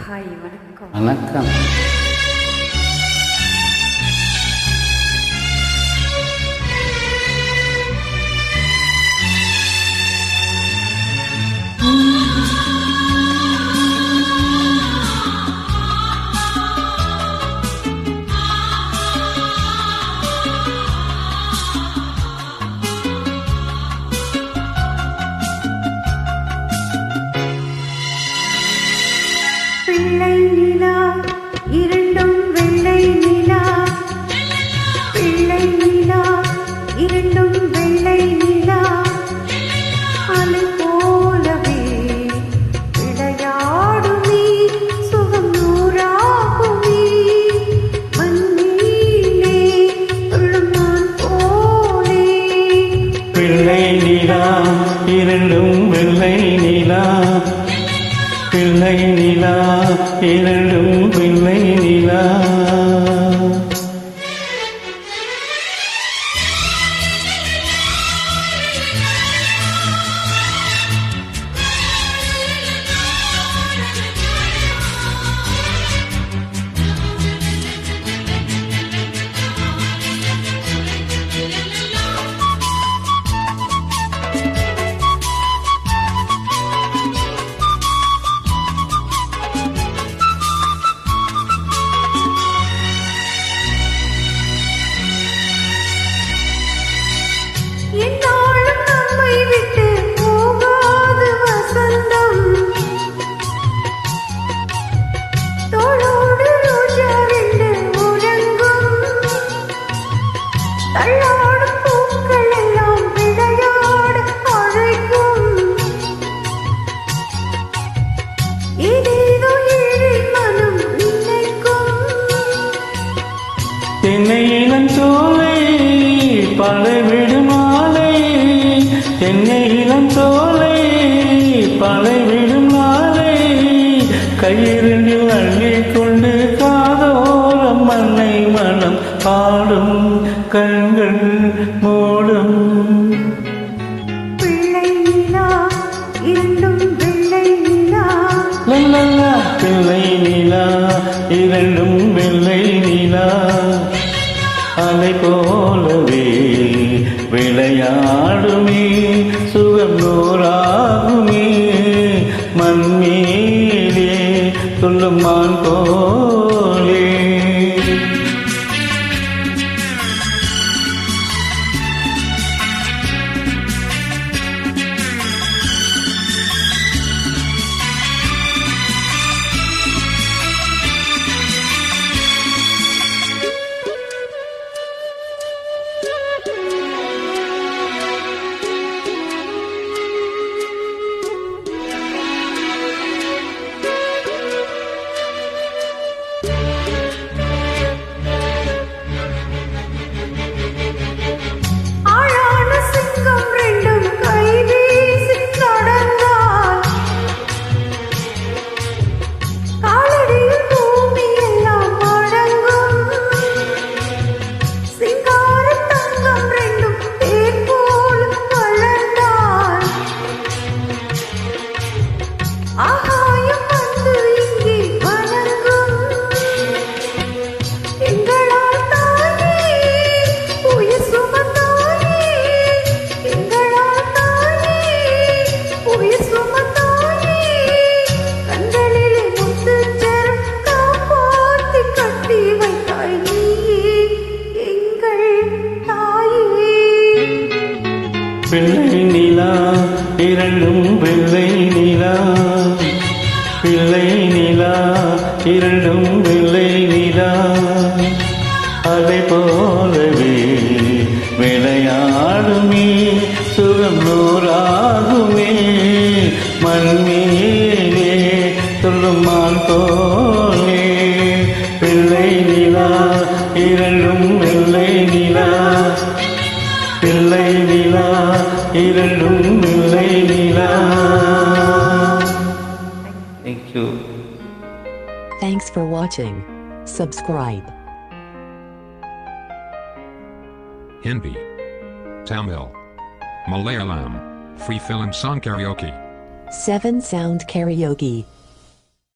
Hi வணக்கம். வணக்கம். பிள்ளை நிலா இரண்டும் வெள்ளை நிலா, பிள்ளை நிலா இரண்டும் வெள்ளை நிலா, அலை போலவே விளையாடுமே சுகம் நூறாகுமே, மண்ணிலே துள்ளும் நான் போலே. பிள்ளை நிலா இரண்டும் வெள்ளை நிலா, பிள்ளை நிலா இரண்டும் பிள்ளை நிலா. என்னாலும் நம்மை விட்டு போகாது வசந்தம், தோளோடு ரோஜா ரெண்டு உறங்கும், தள்ளாடும் பூக்கள் எல்லாம் விளையாட அழைக்கும், ஏதேதோ ஏழை மனம் நினைக்கும். தென்னை இளம் சோலை பழவிடும் மாலை, தென்னை இளம் சோலை பழவிடும் மாலை, கையிரண்டில் அள்ளிக் கொண்டு காதோரம் மண்ணை மனம் பாடும் கண்கள் மூடும். பிள்ளை நிலா இரண்டும் வெள்ளை நிலா, லல்லல்லா பிள்ளை நிலா இரண்டும் வெள்ளை நிலா, அலை போலவே விளையாடுமே சுகம் நூறாகுமே, மண்மீலே துள்ளும் மான் போலே. ஆழான சிங்கம் ரெண்டும் கை வீசி நடந்தால், காலடியில் பூமி எல்லாம் அடங்கும், சிங்கார தங்கம் ரெண்டும் தேர் போல வளர்ந்தால், ஆகாயம் வந்து இங்கே வணங்கும். எங்களால் தாயே உயிர் சுமந்தாயே, எங்களால் தாயே உயிர் சுமந்தாயே, கண்களிலே முத்துச்சரம் காப்பாத்தி கட்டி வைத்தாய் நீயே எங்கள் தாயே. பிள்ளை நிலா இரண்டும் வெள்ளை நிலா, பிள்ளை நிலா இரண்டும் வெள்ளை நிலா, அலை போலவே விளையாடுமே சுகம் நூறாகுமே, மண்மீலே துள்ளும் மான் போலே. பிள்ளை நிலா இரண்டும் வெள்ளை நிலா, பிள்ளை நிலா இரண்டும் வெள்ளை நிலா. Thank you. Thanks for watching. Subscribe. Hindi, Tamil, Malayalam, Free Film Song Karaoke. 7 Sound Karaoke.